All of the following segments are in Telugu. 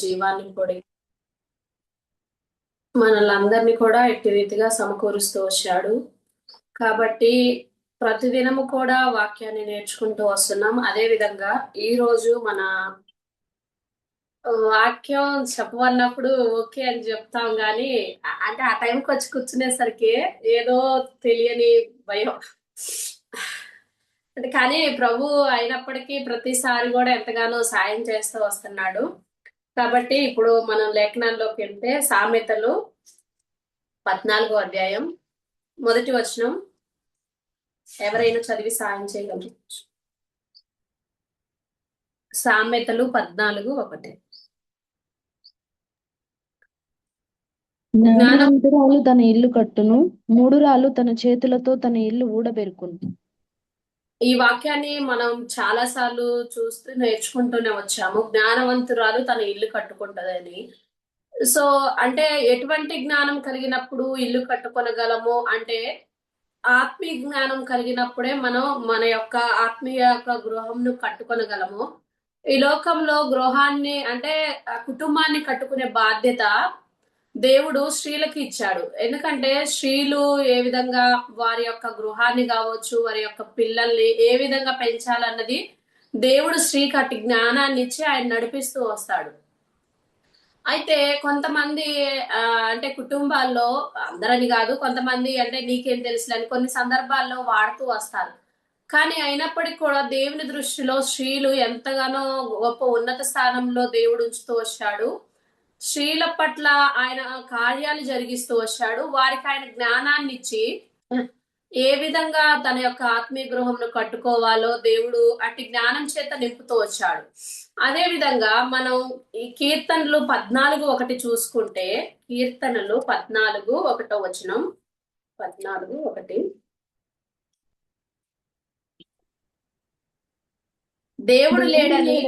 జీవాన్ని కూడా మనల్ని కూడా ఎట్టి రీతిగా సమకూరుస్తూ వచ్చాడు. కాబట్టి ప్రతిదినము కూడా వాక్యాన్ని నేర్చుకుంటూ వస్తున్నాం. అదే విధంగా ఈ రోజు మన వాక్యం చెప్పమన్నప్పుడు ఓకే అని చెప్తాం గాని అంటే ఆ టైంకి వచ్చి కూర్చునేసరికి ఏదో తెలియని భయం. అంటే కానీ ప్రభు అయినప్పటికీ ప్రతిసారి కూడా ఎంతగానో సాయం చేస్తూ వస్తున్నాడు. కాబట్టి ఇప్పుడు మనం లేఖనాల్లోకి వెళ్తే సామెతలు 14వ అధ్యాయం మొదటి వచనం ఎవరైనా చదివి సాయం చేయగలరు? సామెతలు 14:1. జ్ఞానం జ్ఞానవంతురాలు తన ఇల్లు కట్టును, మూఢురాలు తన చేతులతో తన ఇల్లు ఊడబెరుకును. ఈ వాక్యాన్ని మనం చాలా సార్లు చూస్తూ నేర్చుకుంటూనే వచ్చాము. జ్ఞానవంతురాలు తన ఇల్లు కట్టుకుంటదని. సో అంటే ఎటువంటి జ్ఞానం కలిగినప్పుడు ఇల్లు కట్టుకొనగలము అంటే ఆత్మీయ జ్ఞానం కలిగినప్పుడే మనం మన యొక్క ఆత్మీయ యొక్క గృహంను కట్టుకొనగలము. ఈ లోకంలో గృహాన్ని అంటే కుటుంబాన్ని కట్టుకునే బాధ్యత దేవుడు స్త్రీలకు ఇచ్చాడు. ఎందుకంటే స్త్రీలు ఏ విధంగా వారి యొక్క గృహాన్ని కావచ్చు, వారి యొక్క పిల్లల్ని ఏ విధంగా పెంచాలన్నది దేవుడు స్త్రీకి అట్టి జ్ఞానాన్ని ఇచ్చి ఆయన నడిపిస్తూ వస్తాడు. అయితే కొంతమంది అంటే కుటుంబాల్లో అందరని కాదు, కొంతమంది అంటే నీకేం తెలుసులని కొన్ని సందర్భాల్లో వాడుతూ వస్తారు. కానీ అయినప్పటికీ కూడా దేవుని దృష్టిలో స్త్రీలు ఎంతగానో గొప్ప ఉన్నత స్థానంలో దేవుడు ఉంచుతూ వచ్చాడు. స్త్రీల పట్ల ఆయన కార్యాలు జరిగిస్తూ వచ్చాడు. వారికి ఆయన జ్ఞానాన్ని ఇచ్చి ఏ విధంగా తన యొక్క ఆత్మీయ గృహంను కట్టుకోవాలో దేవుడు అట్టి జ్ఞానం చేత నింపుతూ వచ్చాడు. అదే విధంగా మనం ఈ కీర్తనలు 14:1 చూసుకుంటే, కీర్తనలు 14:1 వచనం 14:1 దేవుడు లేడని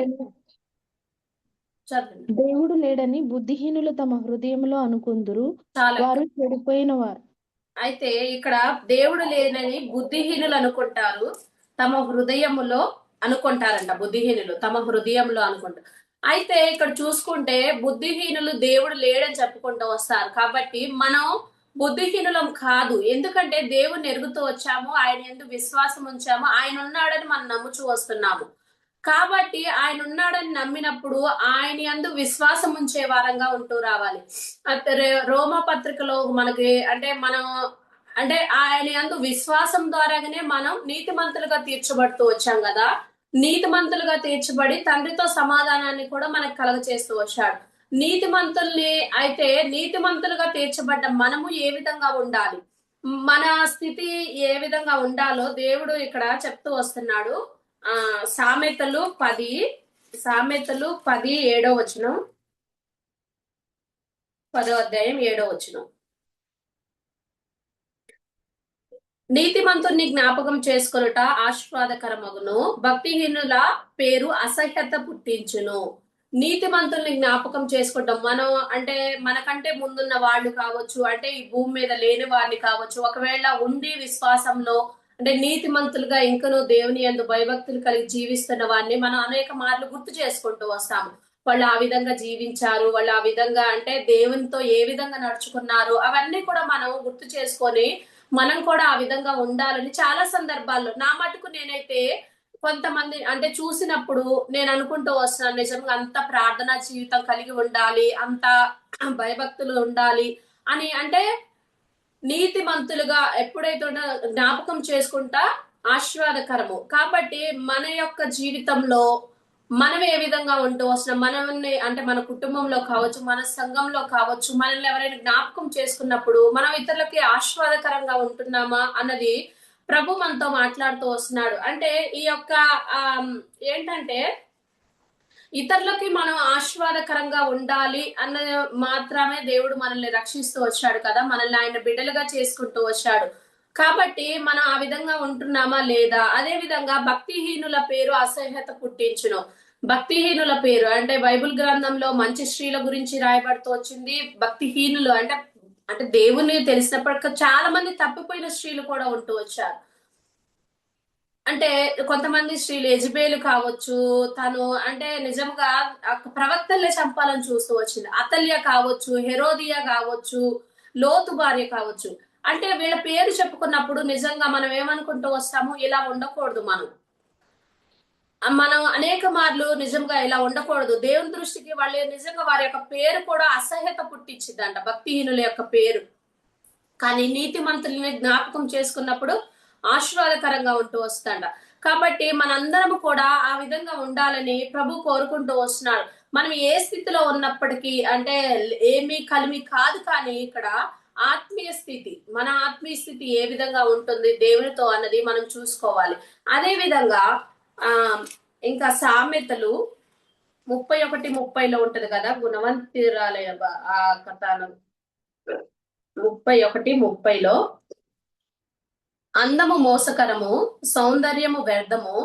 దేవుడు లేడని బుద్ధిహీనులు తమ హృదయంలో అనుకుందురు, వారు చెడిపోయిన వారు. అయితే ఇక్కడ దేవుడు లేనని బుద్ధిహీనులు అనుకుంటారు, తమ హృదయములో అనుకుంటారంట. బుద్ధిహీనులు తమ హృదయంలో అనుకుంటారు. అయితే ఇక్కడ చూసుకుంటే బుద్ధిహీనులు దేవుడు లేడని చెప్పుకుంటూ వస్తారు. కాబట్టి మనం బుద్ధిహీనులం కాదు. ఎందుకంటే దేవుని ఎరుగుతూ వచ్చాము, ఆయన యందు విశ్వాసం ఉంచాము, ఆయన ఉన్నాడని మనం నమ్ముచూ వస్తున్నాము. కాబట్టి ఆయన ఉన్నాడని నమ్మినప్పుడు ఆయన యందు విశ్వాసం ఉంచే వారంగా ఉంటూ రావాలి. రోమా పత్రికలో మనకి అంటే మనం అంటే ఆయన యందు విశ్వాసం ద్వారాగానే మనం నీతిమంతులుగా తీర్చబడుతూ వచ్చాం కదా. నీతిమంతులుగా తీర్చబడి తండ్రితో సమాధానాన్ని కూడా మనకు కలగచేస్తూ వచ్చాడు. నీతిమంతుల్ని అయితే నీతిమంతులుగా తీర్చబడ్డ మనము ఏ విధంగా ఉండాలి, మన స్థితి ఏ విధంగా ఉండాలో దేవుడు ఇక్కడ చెప్తూ వస్తున్నాడు. సామెతలు 10:7 వచనం, 10వ అధ్యాయం 7వ వచనం. నీతిమంతుని జ్ఞాపకం చేసుకొనుట ఆశీర్వాదకరమగును, భక్తిహీనుల పేరు అసహ్యత పుట్టించును. నీతిమంతుల్ని జ్ఞాపకం చేసుకుంటాం మనం అంటే మనకంటే ముందున్న వాళ్ళు కావచ్చు, అంటే ఈ భూమి మీద లేని వారిని కావచ్చు, ఒకవేళ ఉండి విశ్వాసంలో అంటే నీతిమంతులుగా ఇంకనూ దేవుని యందు భయభక్తులు కలిగి జీవిస్తున్న వారిని మనం అనేక మార్లు గుర్తు చేసుకుంటూ వస్తాము. వాళ్ళు ఆ విధంగా జీవించారు, వాళ్ళు ఆ విధంగా అంటే దేవునితో ఏ విధంగా నడుచుకున్నారు, అవన్నీ కూడా మనం గుర్తు చేసుకొని మనం కూడా ఆ విధంగా ఉండాలని చాలా సందర్భాల్లో నా మటుకు నేనైతే కొంతమంది అంటే చూసినప్పుడు నేను అనుకుంటూ వస్తున్నాను, నిజంగా అంత ప్రార్థనా జీవితం కలిగి ఉండాలి, అంత భయభక్తులు ఉండాలి అని. అంటే నీతిమంతులుగా ఎప్పుడైతే జ్ఞాపకం చేసుకుంటా ఆశీర్వాదకరము. కాబట్టి మన యొక్క జీవితంలో మనం ఏ విధంగా ఉంటూ వస్తున్నాం, మనల్ని అంటే మన కుటుంబంలో కావచ్చు, మన సంఘంలో కావచ్చు, మనల్ని ఎవరైనా జ్ఞాపకం చేసుకున్నప్పుడు మనం ఇతరులకి ఆశీర్వాదకరంగా ఉంటున్నామా అన్నది ప్రభు మనతో మాట్లాడుతూ వస్తున్నాడు. అంటే ఈ యొక్క ఏంటంటే ఇతరులకి మనం ఆశీర్వాదకరంగా ఉండాలి అన్న మాత్రమే దేవుడు మనల్ని రక్షిస్తూ వచ్చాడు కదా, మనల్ని ఆయన బిడ్డలుగా చేసుకుంటూ వచ్చాడు. కాబట్టి మనం ఆ విధంగా ఉంటున్నామా లేదా? అదే విధంగా భక్తిహీనుల పేరు అసహ్యత పుట్టించును. భక్తిహీనుల పేరు అంటే బైబిల్ గ్రంథంలో మంచి స్త్రీల గురించి రాయబడుతూ వచ్చింది. భక్తిహీనులు అంటే అంటే దేవుని తెలిసినప్పటికీ చాలా మంది తప్పిపోయిన స్త్రీలు కూడా ఉంటూ వచ్చారు. అంటే కొంతమంది స్త్రీలు యెజబేలు కావచ్చు, తను అంటే నిజంగా ప్రవక్తల్ని చంపాలని చూస్తూ వచ్చింది. అతల్య కావచ్చు, హెరోదియా కావచ్చు, లోతు భార్య కావచ్చు. అంటే వీళ్ళ పేరు చెప్పుకున్నప్పుడు నిజంగా మనం ఏమనుకుంటూ వస్తాము, ఇలా ఉండకూడదు మనం. మనం అనేక మార్లు నిజంగా ఇలా ఉండకూడదు. దేవుని దృష్టికి వాళ్ళు నిజంగా వారి యొక్క పేరు కూడా అసహ్యత పుట్టించిద్దంట, భక్తిహీనుల యొక్క పేరు. కానీ నీతిమంతుల్ని జ్ఞాపకం చేసుకున్నప్పుడు ఆశీర్వాదకరంగా ఉంటూ వస్తాడ. కాబట్టి మనందరం కూడా ఆ విధంగా ఉండాలని ప్రభు కోరుకుంటూ వస్తున్నాడు. మనం ఏ స్థితిలో ఉన్నప్పటికీ అంటే ఏమీ కలిమి కాదు, కానీ ఇక్కడ ఆత్మీయ స్థితి, మన ఆత్మీయ స్థితి ఏ విధంగా ఉంటుంది దేవునితో అన్నది మనం చూసుకోవాలి. అదే విధంగా ఆ ఇంకా సామెతలు 31:30 ఉంటది కదా, గుణవంతురాలే ఆ కథనం 31:30 అందము మోసకరము, సౌందర్యము వ్యర్థము,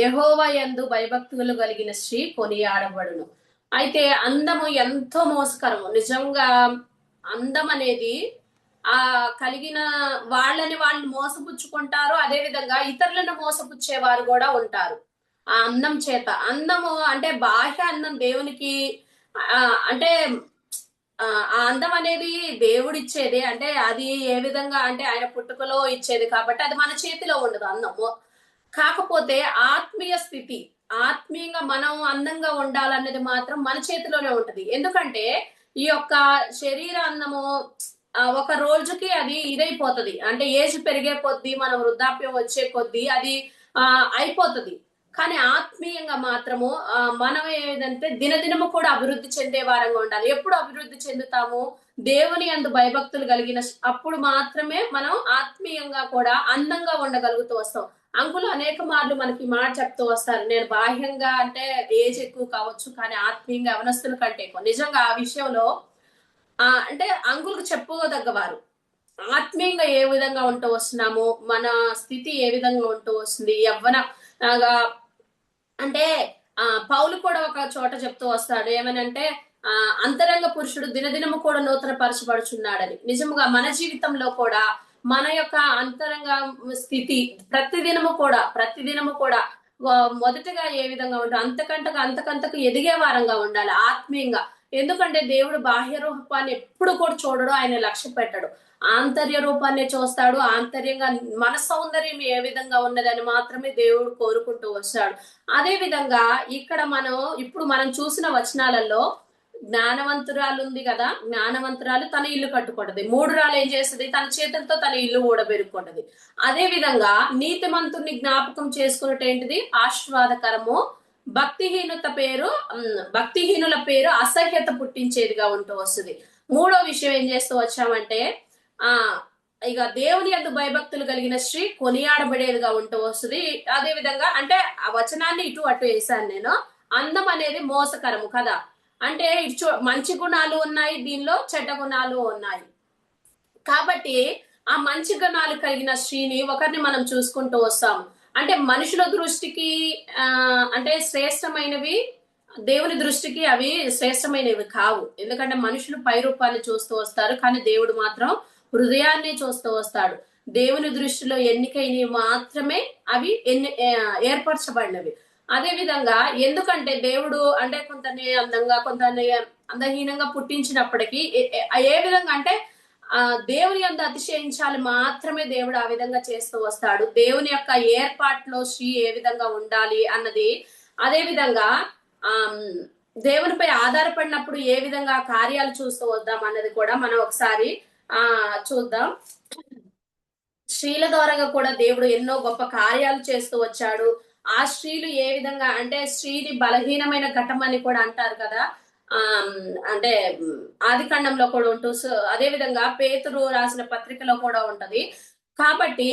యెహోవా యందు భయభక్తులు కలిగిన స్త్రీ కొనియాడబడును. అయితే అందము ఎంతో మోసకరము. నిజంగా అందం అనేది ఆ కలిగిన వాళ్ళని వాళ్ళు మోసపుచ్చుకుంటారు. అదే విధంగా ఇతరులను మోసపుచ్చేవారు కూడా ఉంటారు ఆ అందం చేత. అందము అంటే బాహ్య అందం దేవునికి ఆ అంటే ఆ అందం అనేది దేవుడిచ్చేది. అంటే అది ఏ విధంగా అంటే ఆయన పుట్టుకలో ఇచ్చేది కాబట్టి అది మన చేతిలో ఉండదు అందము. కాకపోతే ఆత్మీయ స్థితి, ఆత్మీయంగా మనం అందంగా ఉండాలన్నది మాత్రం మన చేతిలోనే ఉంటది. ఎందుకంటే ఈ యొక్క శరీర అందము ఒక రోజుకి అది ఇదైపోతది. అంటే ఏజ్ పెరిగే కొద్దీ, మన వృద్ధాప్యం వచ్చే కొద్దీ అది అయిపోతది. కానీ ఆత్మీయంగా మాత్రము మనం ఏదంటే దినదినము కూడా అభివృద్ధి చెందే వారంగా ఉండాలి. ఎప్పుడు అభివృద్ధి చెందుతాము? దేవుని యందు భయభక్తులు కలిగిన అప్పుడు మాత్రమే మనం ఆత్మీయంగా కూడా అందంగా ఉండగలుగుతూ వస్తాం. అంకులు అనేక మార్లు మనకి ఈ మాట చెప్తూ వస్తారు, నేను బాహ్యంగా అంటే ఏజ్ ఎక్కువ కావచ్చు, కానీ ఆత్మీయంగా యవనస్తుల కంటే ఎక్కువ. నిజంగా ఆ విషయంలో అంటే అంకులకు చెప్పుకోదగ్గవారు. ఆత్మీయంగా ఏ విధంగా ఉంటూ వస్తున్నాము, మన స్థితి ఏ విధంగా ఉంటూ వస్తుంది, యవ్వన అంటే పౌలు కూడా ఒక చోట చెప్తూ వస్తాడు ఏమనంటే, అంతరంగ పురుషుడు దినదినము కూడా నూతన పరచబడుచున్నాడని. నిజముగా మన జీవితంలో కూడా మన యొక్క అంతరంగ స్థితి ప్రతిదినము కూడా మొదటగా ఏ విధంగా ఉండాలి, అంతకంతకు ఎదిగే వారంగా ఉండాలి ఆత్మీయంగా. ఎందుకంటే దేవుడు బాహ్య రూపాన్ని ఎప్పుడు కూడా చూడడు, ఆయన లక్ష్య పెట్టడు. ఆంతర్య రూపాన్ని చూస్తాడు. ఆంతర్యంగా మన సౌందర్యం ఏ విధంగా ఉన్నదని మాత్రమే దేవుడు కోరుకుంటూ వస్తాడు. అదే విధంగా ఇక్కడ ఇప్పుడు మనం చూసిన వచనాలలో జ్ఞానవంతురాలు ఉంది కదా, జ్ఞానవంతురాలు తన ఇల్లు కట్టుకుంటది. మూఢురాలు ఏం చేస్తుంది? తన చేతులతో తన ఇల్లు ఊడబెరుక్కుంటది. అదే విధంగా నీతిమంతుణ్ణి జ్ఞాపకం చేసుకున్నట్టు ఏంటిది? ఆశీర్వాదకరము. భక్తిహీనుల పేరు అసహ్యత పుట్టించేదిగా ఉంటూ వస్తుంది. మూడో విషయం ఏం చేస్తూ వచ్చామంటే, ఇక దేవుని యందు భయభక్తులు కలిగిన స్త్రీ కొనియాడబడేదిగా ఉంటూ వస్తుంది. అదే విధంగా అంటే ఆ వచనాన్ని ఇటు అటు వేశాను నేను. అందం అనేది మోసకరము కదా, అంటే మంచి గుణాలు ఉన్నాయి, దీనిలో చెడ్డ గుణాలు ఉన్నాయి. కాబట్టి ఆ మంచి గుణాలు కలిగిన స్త్రీని ఒకరిని మనం చూసుకుంటూ వస్తాము. అంటే మనుషుల దృష్టికి అంటే శ్రేష్టమైనవి, దేవుని దృష్టికి అవి శ్రేష్టమైనవి కావు. ఎందుకంటే మనుషులు పై రూపాన్ని చూస్తూ వస్తారు, కానీ దేవుడు మాత్రం హృదయాన్ని చూస్తూ వస్తాడు. దేవుని దృష్టిలో ఎన్నికైనవి మాత్రమే అవి ఏర్పరచబడినవి. అదే విధంగా ఎందుకంటే దేవుడు అంటే కొంతని అందంగా, కొంతని అందహీనంగా పుట్టించినప్పటికీ ఏ విధంగా అంటే దేవుని యందు అతిశయించాలి మాత్రమే దేవుడు ఆ విధంగా చేస్తూ వస్తాడు. దేవుని యొక్క ఏర్పాట్లో స్త్రీ ఏ విధంగా ఉండాలి అన్నది, అదే విధంగా దేవునిపై ఆధారపడినప్పుడు ఏ విధంగా కార్యాలు చూస్తూ వద్దాం అన్నది కూడా మనం ఒకసారి చూద్దాం. స్త్రీల ద్వారా కూడా దేవుడు ఎన్నో గొప్ప కార్యాలు చేస్తూ వచ్చాడు. ఆ స్త్రీలు ఏ విధంగా అంటే స్త్రీని బలహీనమైన ఘటం అని కూడా అంటారు కదా, అంటే ఆదికాండంలో కూడా ఉంటూ, అదే విధంగా పేతురు రాసిన పత్రికలో కూడా ఉంటది. కాబట్టి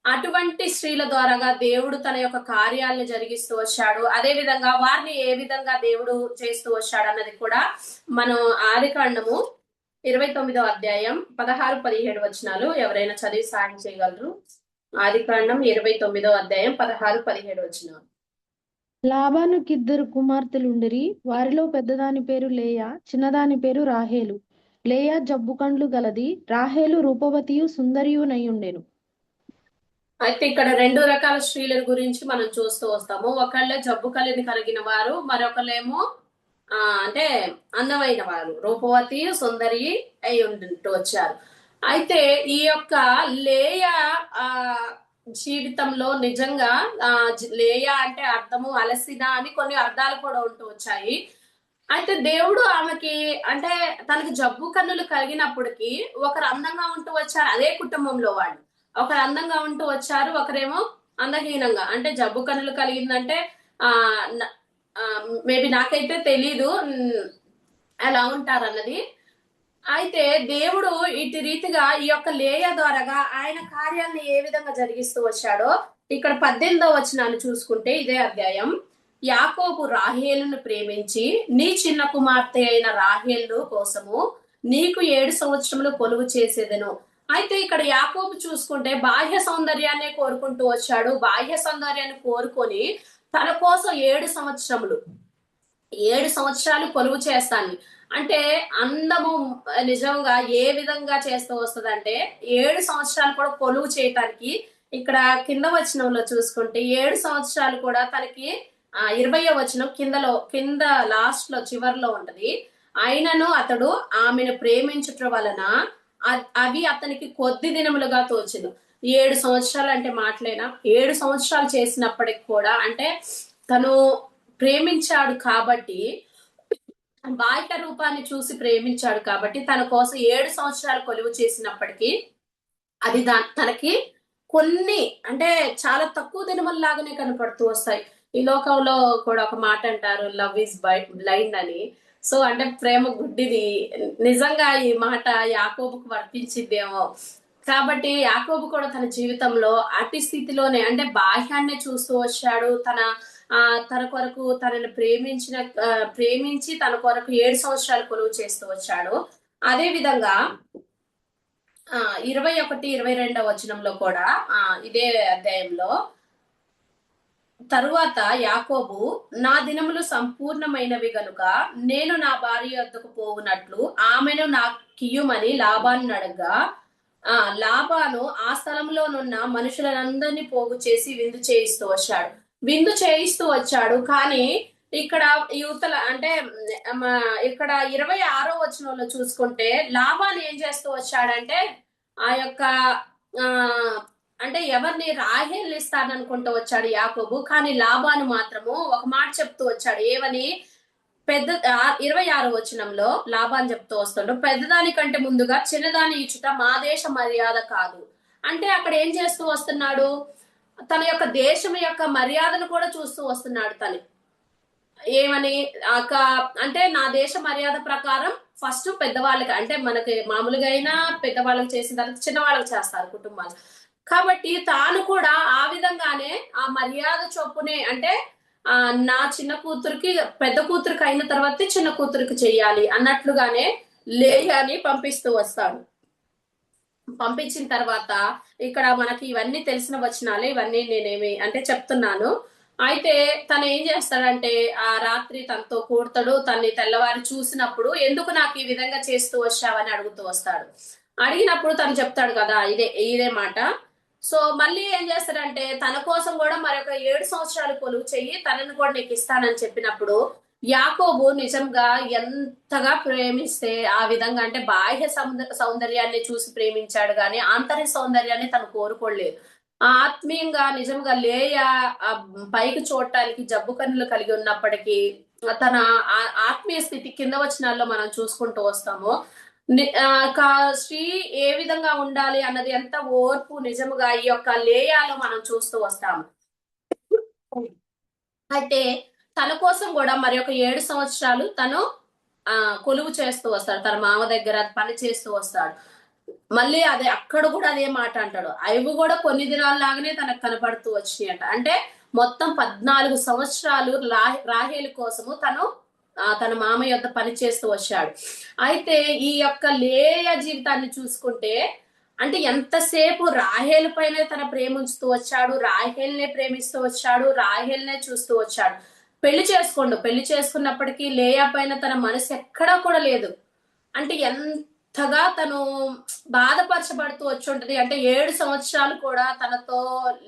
అటువంటి స్త్రీల ద్వారాగా దేవుడు తన యొక్క కార్యాలను జరిగిస్తూ వచ్చాడు. అదే విధంగా వారిని ఏ విధంగా దేవుడు చేస్తూ వచ్చాడు అన్నది కూడా మనం ఆదికాండము 29వ అధ్యాయం 16-17 వచనాలు ఎవరైనా చదివి సాయం చేయగలరు. ఆదికాండం 29వ అధ్యాయం 16-17 వచనాలు. లాబానుకిద్దరు కుమార్తెలుండిరి. వారిలో పెద్దదాని పేరు లేయా, చిన్నదాని పేరు రాహేలు. లేయా జబ్బు కండ్లు గలది, రాహేలు రూపవతియు సుందరియు నయ్యుండెను. అయితే ఇక్కడ రెండు రకాల స్త్రీల గురించి మనం చూస్తూ వస్తాము. ఒకళ్ళే జబ్బు కలిగిన వారు, మరొకళ్ళేమో అంటే అందమైన వారు, రూపవతి సుందరి అయి ఉంటూ వచ్చారు. అయితే ఈ యొక్క లేయ ఆ జీవితంలో నిజంగా లేయ అంటే అర్థము అలసిన అని కొన్ని అర్థాలు కూడా ఉంటూ వచ్చాయి. అయితే దేవుడు ఆమెకి అంటే తనకి జబ్బు కన్నులు కలిగినప్పటికీ ఒకరు అందంగా ఉంటూ వచ్చారు అదే కుటుంబంలో వాళ్ళు. ఒకరు అందంగా ఉంటూ వచ్చారు, ఒకరేమో అందహీనంగా. అంటే జబ్బు కన్నులు కలిగిందంటే ఆ మేబీ నాకైతే తెలీదు ఎలా ఉంటారన్నది. అయితే దేవుడు ఇటు రీతిగా ఈ యొక్క లేయ ద్వారాగా ఆయన కార్యాలను ఏ విధంగా జరిగిస్తూ వచ్చాడో ఇక్కడ 18వ వచనాన్ని చూసుకుంటే ఇదే అధ్యాయం. యాకోబు రాహేలును ప్రేమించి నీ చిన్న కుమార్తె అయిన రాహేలు కోసము నీకు 7 సంవత్సరములు కొలువు చేసేదను. అయితే ఇక్కడ యాకోబు చూసుకుంటే బాహ్య సౌందర్యాన్ని కోరుకుంటూ వచ్చాడు. బాహ్య సౌందర్యాన్ని కోరుకొని తన కోసం 7 సంవత్సరాలు కొలువు చేస్తాను. అంటే అందము నిజంగా ఏ విధంగా చేస్తూ వస్తుందంటే 7 సంవత్సరాలు కూడా కొలువు చేయటానికి ఇక్కడ కింద వచనంలో చూసుకుంటే 7 సంవత్సరాలు కూడా తనకి 20వ వచనం కింద లాస్ట్ లో చివరిలో ఉంటది. అయినను అతడు ఆమెను ప్రేమించుట వలన అవి అతనికి కొద్ది దినములుగా తోచింది. 7 సంవత్సరాలు అంటే మాటలేనా? 7 సంవత్సరాలు చేసినప్పటికి కూడా అంటే తను ప్రేమించాడు కాబట్టి, బాహ్య రూపాన్ని చూసి ప్రేమించాడు కాబట్టి తన కోసం 7 సంవత్సరాలు కొలువు చేసినప్పటికీ అది తనకి కొన్ని అంటే చాలా తక్కువ దినముల్లాగానే కనపడుతూ వస్తాయి. ఈ లోకంలో కూడా ఒక మాట అంటారు, లవ్ ఇస్ బ్లైండ్ అని. సో అంటే ప్రేమ గుడ్డిది. నిజంగా ఈ మాట యాకోబుకు వర్తించిందేమో. కాబట్టి యాకోబు కూడా తన జీవితంలో అటు స్థితిలోనే అంటే బాహ్యాన్ని చూస్తూ వచ్చాడు. తన కొరకు తనని ప్రేమించి తన కొరకు 7 సంవత్సరాలు కొలువు చేస్తూ వచ్చాడు. అదే విధంగా 21, 22వ వచనంలో కూడా ఇదే అధ్యాయంలో తరువాత యాకోబు నా దినములు సంపూర్ణమైనవి గనుక నేను నా భార్య వద్దకు పోవునట్లు ఆమెను నాకియ్యుమని లాబాను అడగగా లాబాను ఆ స్థలంలోనున్న మనుషులందరినీ పోగు చేసి విందు చేయిస్తూ వచ్చాడు. కానీ ఇక్కడ యువతల అంటే ఇక్కడ 26వ వచనంలో చూసుకుంటే లాబాను ఏం చేస్తూ వచ్చాడంటే ఆ యొక్క అంటే ఎవరిని రాహేల్ని ఇస్తాననుకుంటూ వచ్చాడు యాకోబు. కానీ లాబాను మాత్రము ఒక మాట చెప్తూ వచ్చాడు. ఏమని? 26వ వచనంలో లాబాను చెప్తూ వస్తాడు, పెద్దదానికంటే ముందుగా చిన్నదాని ఇచ్చుట మా దేశ మర్యాద కాదు. అంటే అక్కడ ఏం చేస్తూ వస్తున్నాడు? తన యొక్క దేశం యొక్క మర్యాదను కూడా చూస్తూ వస్తున్నాడు. తను ఏమని అంటే నా దేశ మర్యాద ప్రకారం ఫస్ట్ పెద్దవాళ్ళకి అంటే మనకి మామూలుగా అయినా పెద్దవాళ్ళకి చేసిన తర్వాత చిన్న వాళ్ళకి చేస్తారు కుటుంబాలు. కాబట్టి తాను కూడా ఆ విధంగానే ఆ మర్యాద చొప్పునే అంటే నా చిన్న కూతురికి పెద్ద కూతురికి అయిన తర్వాత చిన్న కూతురికి చెయ్యాలి అన్నట్లుగానే లేయాని పంపిస్తూ వస్తాడు. పంపించిన తర్వాత ఇక్కడ మనకి ఇవన్నీ తెలిసిన వచనాలే, ఇవన్నీ నేనేమి అంటే చెప్తున్నాను. అయితే తను ఏం చేస్తాడంటే ఆ రాత్రి తనతో కూడతాడు. తన్ని తెల్లవారి చూసినప్పుడు ఎందుకు నాకు ఈ విధంగా చేస్తూ వచ్చావని అడుగుతూ వస్తాడు. అడిగినప్పుడు తను చెప్తాడు కదా ఇదే మాట. సో మళ్ళీ ఏం చేస్తాడంటే తన కోసం కూడా మరొక 7 సంవత్సరాలు కొలువు చెయ్యి, తనని కూడా నీకు ఇస్తానని చెప్పినప్పుడు యాకోబు నిజంగా ఎంతగా ప్రేమిస్తే ఆ విధంగా అంటే బాహ్య సౌందర్యాన్ని చూసి ప్రేమించాడు కానీ ఆంతర్య సౌందర్యాన్ని తను కోరుకోలేదు. ఆత్మీయంగా నిజంగా లేయ పైకి చూడటానికి జబ్బు కన్నులు కలిగి ఉన్నప్పటికీ తన ఆత్మీయ స్థితి కింద వచనాల్లో మనం చూసుకుంటూ వస్తాము. స్త్రీ ఏ విధంగా ఉండాలి అన్నది ఎంత ఓర్పు నిజముగా ఈ యొక్క లేయాలో మనం చూస్తూ వస్తాము. అయితే తన కోసం కూడా మరి ఒక 7 సంవత్సరాలు తను కొలువు చేస్తూ వస్తాడు. తన మామ దగ్గర పని చేస్తూ వస్తాడు. మళ్ళీ అక్కడ కూడా అదే మాట అంటాడు. అవి కూడా కొన్ని దినాల్లాగానే తనకు కనపడుతూ వచ్చినాయట. అంటే మొత్తం 14 సంవత్సరాలు రాహేలు కోసము తన మామ యొద్ద పని చేస్తూ వచ్చాడు. అయితే ఈ యొక్క లేయ జీవితాన్ని చూసుకుంటే అంటే ఎంతసేపు రాహేలు పైన తన ప్రేమిస్తూ వచ్చాడు, రాహేల్నే ప్రేమిస్తూ వచ్చాడు, రాహేల్నే చూస్తూ వచ్చాడు. పెళ్లి చేసుకున్నప్పటికీ లేయా పైన తన మనసు ఎక్కడా కూడా లేదు. అంటే ఎంత ఎంతగా తను బాధపరచబడుతూ వచ్చి ఉంటది. అంటే 7 సంవత్సరాలు కూడా తనతో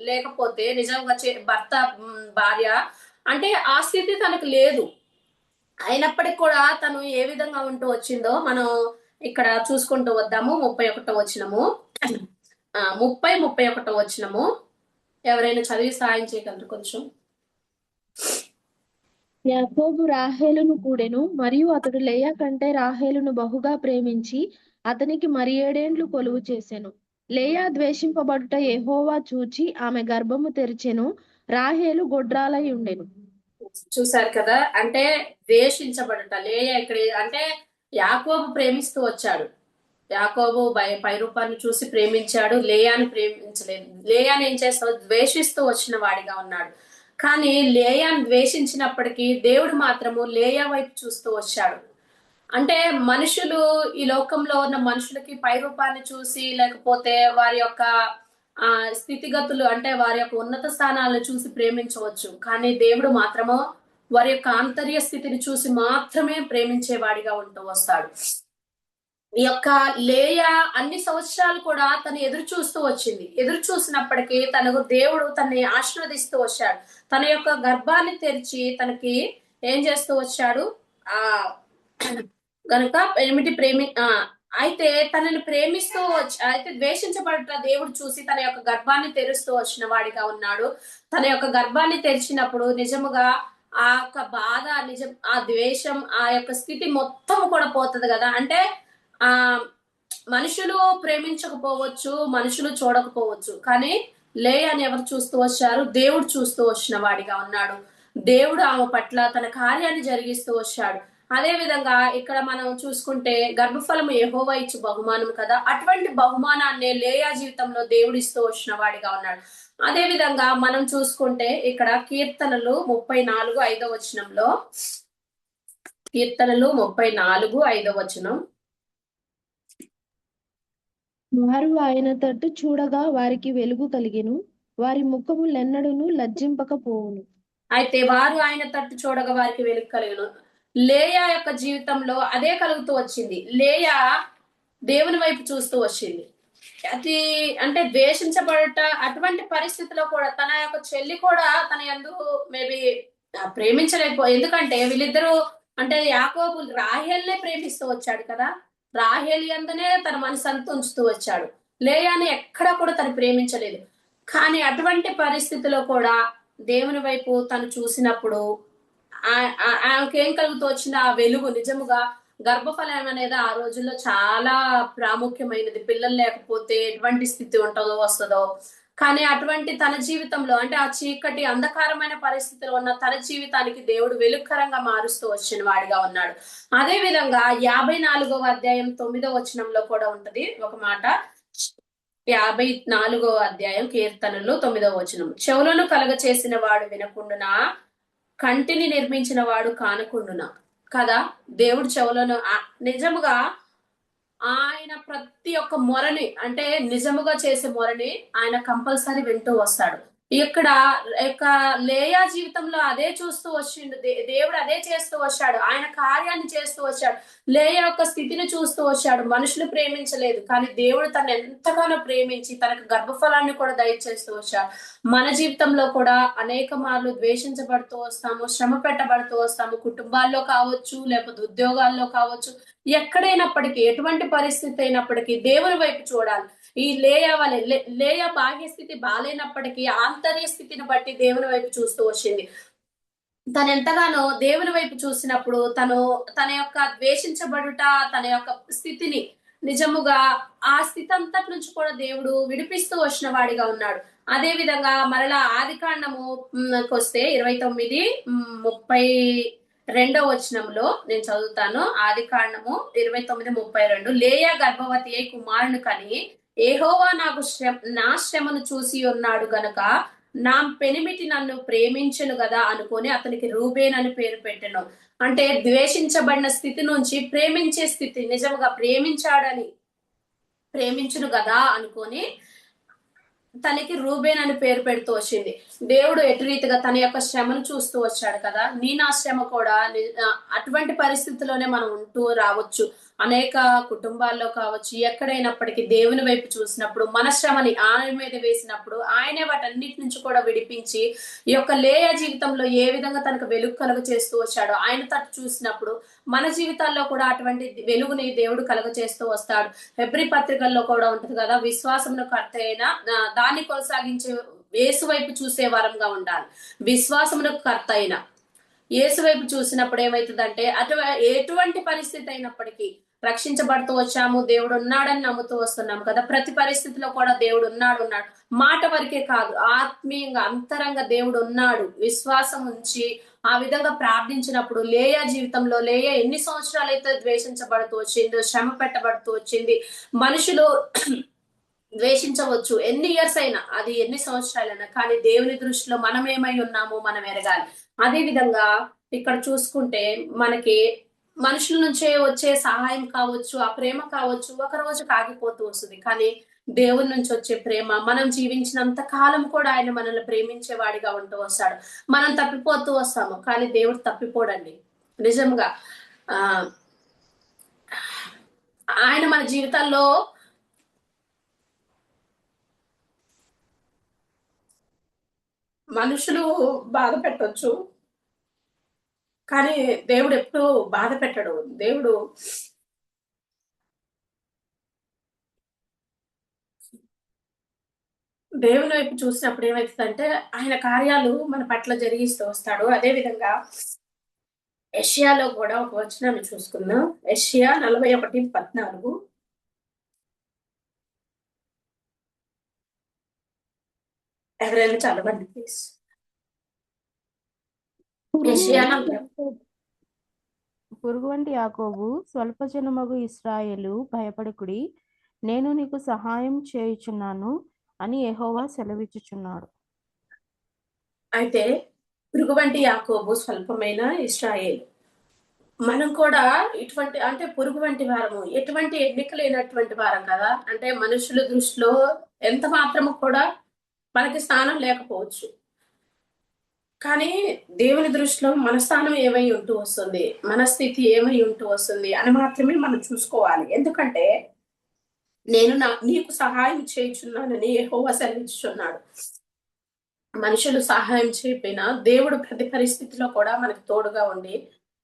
లేకపోతే నిజంగా భర్త భార్య అంటే ఆ స్థితి తనకు లేదు. అయినప్పటికి కూడా తను ఏ విధంగా ఉంటూ వచ్చిందో మనం ఇక్కడ చూసుకుంటూ వద్దాము. 31 వచనము. 30, 31 వచనము. ఎవరైనా చదివి సాయం చేయగలరు కొంచెం? యాకోబు రాహేలును కూడెను, మరియు అతడు లేయా కంటే రాహేలును బహుగా ప్రేమించి అతనికి మరి 7 కొలువు చేసెను. లేయా ద్వేషింపబడుట యెహోవా చూచి ఆమె గర్భము తెరిచెను, రాహేలు గొడ్రాలై ఉండెను. చూశారు కదా, అంటే ద్వేషించబడట. లేయా ఇక్కడ అంటే యాకోబు ప్రేమిస్తూ వచ్చాడు. యాకోబు పై రూపాన్ని చూసి ప్రేమించాడు, లేయాని ప్రేమించలేదు. లేయాని ఏం చేస్తాడు? ద్వేషిస్తూ వచ్చిన వాడిగా ఉన్నాడు. కానీ లేయాని ద్వేషించినప్పటికీ దేవుడు మాత్రము లేయా వైపు చూస్తూ వచ్చాడు. అంటే మనుషులు, ఈ లోకంలో ఉన్న మనుషులకి పై రూపాన్ని చూసి లేకపోతే వారి యొక్క స్థితిగతులు అంటే వారి యొక్క ఉన్నత స్థానాలను చూసి ప్రేమించవచ్చు. కానీ దేవుడు మాత్రము వారి యొక్క ఆంతర్య స్థితిని చూసి మాత్రమే ప్రేమించేవాడిగా ఉంటూ వస్తాడు. ఈ యొక్క లేయా అన్ని సంవత్సరాలు కూడా తను ఎదురు చూస్తూ వచ్చింది. ఎదురు చూసినప్పటికీ తనకు దేవుడు తనని ఆశీర్వదిస్తూ వచ్చాడు. తన యొక్క గర్భాన్ని తెరిచి తనకి ఏం చేస్తూ వచ్చాడు? ఆ గనుక ఏమిటి అయితే తనని ప్రేమిస్తూ అయితే ద్వేషించబడట దేవుడు చూసి తన యొక్క గర్భాన్ని తెరుస్తూ వచ్చిన వాడిగా ఉన్నాడు. తన యొక్క గర్భాన్ని తెరిచినప్పుడు నిజముగా ఆ యొక్క బాధ, నిజం ఆ ద్వేషం, ఆ యొక్క స్థితి మొత్తం కూడా పోతుంది కదా. అంటే ఆ మనుషులు ప్రేమించకపోవచ్చు, మనుషులు చూడకపోవచ్చు, కానీ లేయాని ఎవరు చూస్తూ వచ్చారు? దేవుడు చూస్తూ వచ్చిన వాడిగా ఉన్నాడు. దేవుడు ఆమె పట్ల తన కార్యాన్ని జరిగిస్తూ వచ్చాడు. అదే విధంగా ఇక్కడ మనం చూసుకుంటే గర్భఫలము యెహోవా ఇచ్చు బహుమానం కదా. అటువంటి బహుమానాన్ని లేయా జీవితంలో దేవుడు ఇస్తూ వచ్చిన వాడిగా ఉన్నాడు. అదే విధంగా మనం చూసుకుంటే ఇక్కడ కీర్తనలు 34:5 వచనంలో, కీర్తనలు 34:5 వచనం. వారు ఆయన తట్టు చూడగా వారికి వెలుగు కలిగెను, వారి ముఖములెన్నడును లజ్జింపకపోవును. అయితే వారు ఆయన తట్టు చూడగా వారికి వెలుగు కలిగెను. లేయా యొక్క జీవితంలో అదే కలుగుతూ వచ్చింది. లేయా దేవుని వైపు చూస్తూ వచ్చింది. అది అంటే ద్వేషించబడట అటువంటి పరిస్థితిలో కూడా తన యొక్క చెల్లి కూడా తన యందు మేబీ ఎందుకంటే వీళ్ళిద్దరూ అంటే యాకోబు రాహేల్నే ప్రేమిస్తూ వచ్చాడు కదా. రాహేల్ యందునే తన మనసంతా ఉంచుతూ వచ్చాడు. లేయాని ఎక్కడా కూడా తను ప్రేమించలేదు. కానీ అటువంటి పరిస్థితిలో కూడా దేవుని వైపు తను చూసినప్పుడు ఆమెకి ఏం కలుగుతూ వచ్చింది? ఆ వెలుగు. నిజముగా గర్భఫలం అనేది ఆ రోజుల్లో చాలా ప్రాముఖ్యమైనది. పిల్లలు లేకపోతే ఎటువంటి స్థితి ఉంటుందో వస్తుందో. కానీ అటువంటి తన జీవితంలో అంటే ఆ చీకటి అంధకారమైన పరిస్థితిలో ఉన్న తన జీవితానికి దేవుడు వెలుగుకరంగా మారుస్తూ వచ్చిన వాడిగా ఉన్నాడు. అదే విధంగా 54వ అధ్యాయం 9వ వచనంలో కూడా ఉంటది ఒక మాట. 54వ అధ్యాయం కీర్తనలు 9వ వచనం. చెవులను కలగ చేసిన వాడు వినకుండునా, కంటిని నిర్మించిన వాడు కానకుండునా కదా. దేవుడు చెవులను నిజముగా ఆయన ప్రతి ఒక్క మొరని అంటే నిజముగా చేసే మొరని ఆయన కంపల్సరీ వింటూ వస్తాడు. ఇక్కడ లేయా జీవితంలో అదే చూస్తూ వచ్చిండు. దేవుడు అదే చేస్తూ వచ్చాడు. ఆయన కార్యాన్ని చేస్తూ వచ్చాడు. లేయా యొక్క స్థితిని చూస్తూ వచ్చాడు. మనుషులు ప్రేమించలేదు, కానీ దేవుడు తను ఎంతగానో ప్రేమించి తనకు గర్భఫలాన్ని కూడా దయచేస్తూ వచ్చాడు. మన జీవితంలో కూడా అనేక మార్లు ద్వేషించబడుతూ వస్తాము, శ్రమ పెట్టబడుతూ వస్తాము. కుటుంబాల్లో కావచ్చు, లేకపోతే ఉద్యోగాల్లో కావచ్చు, ఎక్కడైనప్పటికీ ఎటువంటి పరిస్థితి అయినప్పటికీ దేవుని వైపు చూడాలి. ఈ లేయా బాహ్య స్థితి బాలేనప్పటికీ ఆంతర్య స్థితిని బట్టి దేవుని వైపు చూస్తూ వచ్చింది. తను ఎంతగానో దేవుని వైపు చూసినప్పుడు తన యొక్క ద్వేషించబడుట, తన యొక్క స్థితిని నిజముగా ఆ స్థితి అంతటి నుంచి కూడా దేవుడు విడిపిస్తూ వచ్చిన వాడిగా ఉన్నాడు. అదే విధంగా మరలా ఆదికాండము వస్తే 29:32 వచనంలో నేను చదువుతాను. ఆదికాండము 29:32. లేయా గర్భవతి అయి కుమారుని కని యెహోవా నా శ్రమను చూసి ఉన్నాడు గనక నా పెనిమిటి నన్ను ప్రేమించును గదా అనుకొని అతనికి రూబేన్ అని పేరు పెట్టెను. అంటే ద్వేషించబడిన స్థితి నుంచి ప్రేమించే స్థితి, నిజంగా ప్రేమించును గదా అనుకొని తనకి రూబేన్ అని పేరు పెడుతూ వచ్చింది. దేవుడు ఎటు రీతిగా తన యొక్క శ్రమను చూస్తూ వచ్చాడు కదా. నా శ్రమ కూడా అటువంటి పరిస్థితుల్లోనే మనం ఉంటూ రావచ్చు. అనేక కుటుంబాల్లో కావచ్చు, ఎక్కడైనప్పటికీ దేవుని వైపు చూసినప్పుడు మన శ్రమని ఆయన మీద వేసినప్పుడు ఆయనే వాటన్నిటి నుంచి కూడా విడిపించి ఈ యొక్క లేయ జీవితంలో ఏ విధంగా తనకు వెలుగు కలుగ చేస్తూ వచ్చాడో ఆయన తట్టు చూసినప్పుడు మన జీవితాల్లో కూడా అటువంటి వెలుగుని దేవుడు కలుగ చేస్తూ వస్తాడు. హెబ్రీ పత్రికల్లో కూడా ఉంటుంది కదా, విశ్వాసమును కర్త అయిన దాన్ని కొనసాగించే యేసు వైపు చూసే వారంగా ఉండాలి. విశ్వాసమునకు కర్త అయిన యేసు వైపు చూసినప్పుడు ఏమైతుందంటే ఎటువంటి పరిస్థితి అయినప్పటికీ రక్షించబడుతూ వచ్చాము, దేవుడు ఉన్నాడని నమ్ముతూ వస్తున్నాము కదా. ప్రతి పరిస్థితిలో కూడా దేవుడు ఉన్నాడు. మాట వరకే కాదు, ఆత్మీయంగా అంతరంగ దేవుడు ఉన్నాడు విశ్వాసం ఉంచి ఆ విధంగా ప్రార్థించినప్పుడు లేయా జీవితంలో లేయా ఎన్ని సంవత్సరాలైతే ద్వేషించబడుతూ వచ్చిందో, శ్రమ పెట్టబడుతూ వచ్చింది. మనుషులు ద్వేషించవచ్చు ఎన్ని ఇయర్స్ అయినా, అది ఎన్ని సంవత్సరాలైనా, కానీ దేవుని దృష్టిలో మనం ఏమై ఉన్నామో మనం ఎరగాలి. అదే విధంగా ఇక్కడ చూసుకుంటే మనకి మనుషుల నుంచే వచ్చే సహాయం కావచ్చు, ఆ ప్రేమ కావచ్చు, ఒక రోజు కాగిపోతూ వస్తుంది. కానీ దేవుని నుంచి వచ్చే ప్రేమ మనం జీవించినంత కాలం కూడా ఆయన మనల్ని ప్రేమించే వాడిగా ఉంటూ వస్తాడు. మనం తప్పిపోతూ వస్తాము, కానీ దేవుడు తప్పిపోడండి. నిజంగా ఆ ఆయన మన జీవితాల్లో మనుషులు బాధ పెట్టొచ్చు, కానీ దేవుడు ఎప్పుడూ బాధ పెట్టడు. దేవుని వైపు చూసినప్పుడు ఏమవుతుందంటే ఆయన కార్యాలు మన పట్ల జరిగిస్తూ వస్తాడు. అదే విధంగా యెషయాలో కూడా ఒక వచనాన్ని చూసుకుందాం. యెషయా 41:14. ఎవరైనా చదవండి ప్లీజ్. యెషయా పురుగు వంటి యాకోబు, స్వల్పజనమగు ఇశ్రాయేలు, భయపడకుడి, నేను నీకు సహాయం చేయుచున్నాను అని యెహోవా సెలవిచ్చుచున్నాడు. అయితే పురుగు వంటి యాకోబు, స్వల్పమైన ఇశ్రాయేలు, మనం కూడా ఇటువంటి అంటే పురుగు వంటి వారము, ఎటువంటి ఎన్నిక లేనటువంటి వారం కదా. అంటే మనుషుల దృష్టిలో ఎంత మాత్రము కూడా మనకి స్థానం లేకపోవచ్చు, కానీ దేవుని దృష్టిలో మన స్థానం ఏమై ఉంటూ వస్తుంది, మన స్థితి ఏమై ఉంటూ వస్తుంది అని మాత్రమే మనం చూసుకోవాలి. ఎందుకంటే నేను నీకు సహాయం చేయుచున్నానని యెహోవా సెలవిచ్చుచున్నాడు. మనుషులు సహాయం చేయకపోయినా దేవుడు ప్రతి పరిస్థితిలో కూడా మనకు తోడుగా ఉండి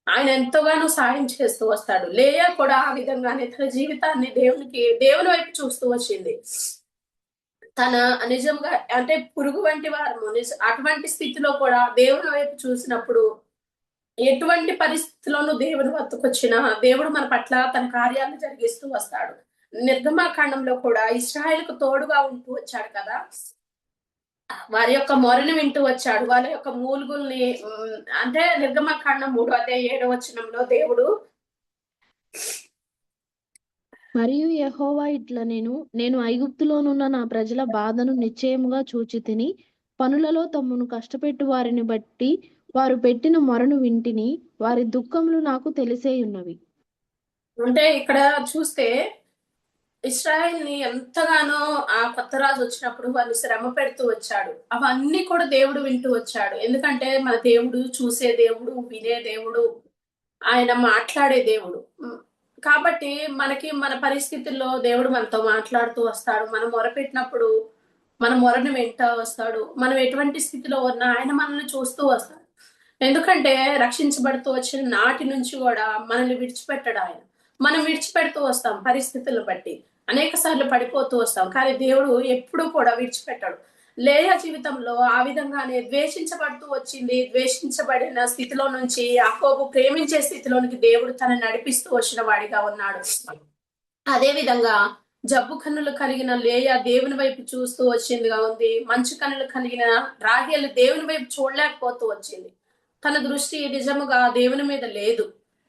ఆయన ఎంతగానో సాయం చేస్తూ వస్తాడు. లేయా కూడా ఆ విధంగానే తన జీవితాన్ని దేవుని వైపు చూస్తూ వచ్చింది. తన నిజంగా అంటే పురుగు వంటి వారము అటువంటి స్థితిలో కూడా దేవుని వైపు చూసినప్పుడు ఎటువంటి పరిస్థితిలోనూ దేవుని వద్దకొచ్చినా దేవుడు మన పట్ల తన కార్యాలను జరిగిస్తూ వస్తాడు. నిర్గమాకాండంలో కూడా ఇశ్రాయేలుకు తోడుగా ఉంటూ వచ్చాడు కదా. వారి యొక్క మొరని వింటూ వచ్చాడు, వాళ్ళ యొక్క మూలుగుల్ని అంటే నిర్గమకాండం 3:7 దేవుడు మరియు యెహోవా ఇట్లా నేను ఐగుప్తులోనున్న నా ప్రజల బాధను నిశ్చయముగా చూచి తిని పనులలో తమ్మును కష్టపెట్టు వారిని బట్టి వారు పెట్టిన మొరను వింటిని, వారి దుఃఖములు నాకు తెలిసేయున్నవి. అంటే ఇక్కడ చూస్తే ఇస్రాయల్ ని ఎంతగానో ఆ కొత్త రాజు వచ్చినప్పుడు వారిని శ్రమ పెడుతూ వచ్చాడు. అవన్నీ కూడా దేవుడు వింటూ వచ్చాడు. ఎందుకంటే మన దేవుడు చూసే దేవుడు, వినే దేవుడు, ఆయన మాట్లాడే దేవుడు. కాబట్టి మనకి మన పరిస్థితుల్లో దేవుడు మనతో మాట్లాడుతూ వస్తాడు. మనం మొరపెట్టినప్పుడు మన మొరను వెంట వస్తాడు. మనం ఎటువంటి స్థితిలో ఉన్నా ఆయన మనల్ని చూస్తూ వస్తాడు. ఎందుకంటే రక్షించబడుతూ వచ్చిన నాటి నుంచి కూడా మనల్ని విడిచిపెట్టడు ఆయన. మనం విడిచిపెడుతూ వస్తాం పరిస్థితులను బట్టి, అనేక సార్లు పడిపోతూ వస్తాం, కానీ దేవుడు ఎప్పుడూ కూడా విడిచిపెట్టాడు. లేయా జీవితంలో ఆ విధంగానే ద్వేషించబడుతూ వచ్చింది. ద్వేషించబడిన స్థితిలో నుంచి యాకోబు ప్రేమించే స్థితిలోనికి దేవుడు తన నడిపిస్తూ వచ్చిన వాడిగా ఉన్నాడు. అదే విధంగా జబ్బు కన్నులు కలిగిన లేయా దేవుని వైపు చూస్తూ వచ్చిందిగా ఉంది. మంచు కన్నులు కలిగిన రాహేలు దేవుని వైపు చూడలేకపోతూ వచ్చింది. తన దృష్టి నిజముగా దేవుని మీద లేదు,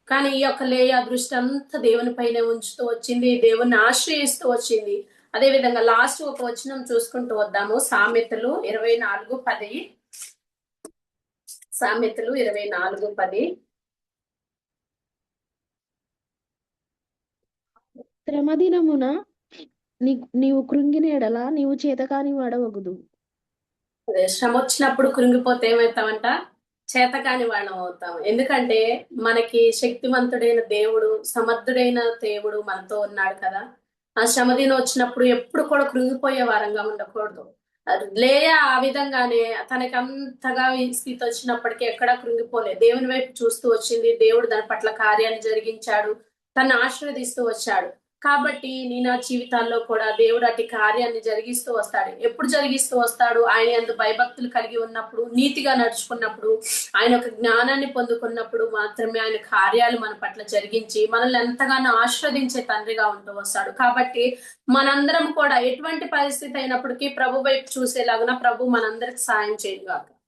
కానీ ఈ యొక్క లేయా దృష్టి అంతా దేవుని పైన ఉంచుతూ వచ్చింది, దేవుని ఆశ్రయిస్తూ వచ్చింది. అదే విధంగా లాస్ట్ ఒక వచనం చూసుకుంటూ వద్దాము. సామెతలు 24:10. సామెతలు 24:10. శ్రమ దినమున నీవు కృంగిన ఎడల నీవు చేతకాని వాడవగుదు. శ్రమ వచ్చినప్పుడు కృంగిపోతే ఏమవుతామంట? చేతకాని వాళ్ళం అవుతాం. ఎందుకంటే మనకి శక్తివంతుడైన దేవుడు, సమర్థుడైన దేవుడు మనతో ఉన్నాడు కదా. ఆ శ్రమ దినం వచ్చినప్పుడు ఎప్పుడు కూడా కృంగిపోయే వారంగా ఉండకూడదు. లేయా ఆ విధంగానే తనకి అంతగా ఈ స్థితి వచ్చినప్పటికీ ఎక్కడా కృంగిపోలే. దేవుని వైపు చూస్తూ వచ్చింది. దేవుడు దాని పట్ల కార్యాలు జరిగించాడు. తను ఆశీర్వదిస్తూ వచ్చాడు. కాబట్టి నీ నా జీవితాల్లో కూడా దేవుడు అట్టి కార్యాన్ని జరిగిస్తూ వస్తాడు. ఎప్పుడు జరిగిస్తూ వస్తాడు? ఆయన యందు భయభక్తులు కలిగి ఉన్నప్పుడు, నీతిగా నడుచుకున్నప్పుడు, ఆయన ఒక జ్ఞానాన్ని పొందుకున్నప్పుడు మాత్రమే ఆయన కార్యాలు మన పట్ల జరిగించి మనల్ని ఎంతగానో ఆశీర్వదించే తండ్రిగా ఉంటూ వస్తాడు. కాబట్టి మనందరం కూడా ఎటువంటి పరిస్థితి అయినప్పటికీ ప్రభు వైపు చూసేలాగున ప్రభు మనందరికి సాయం చేయగాక.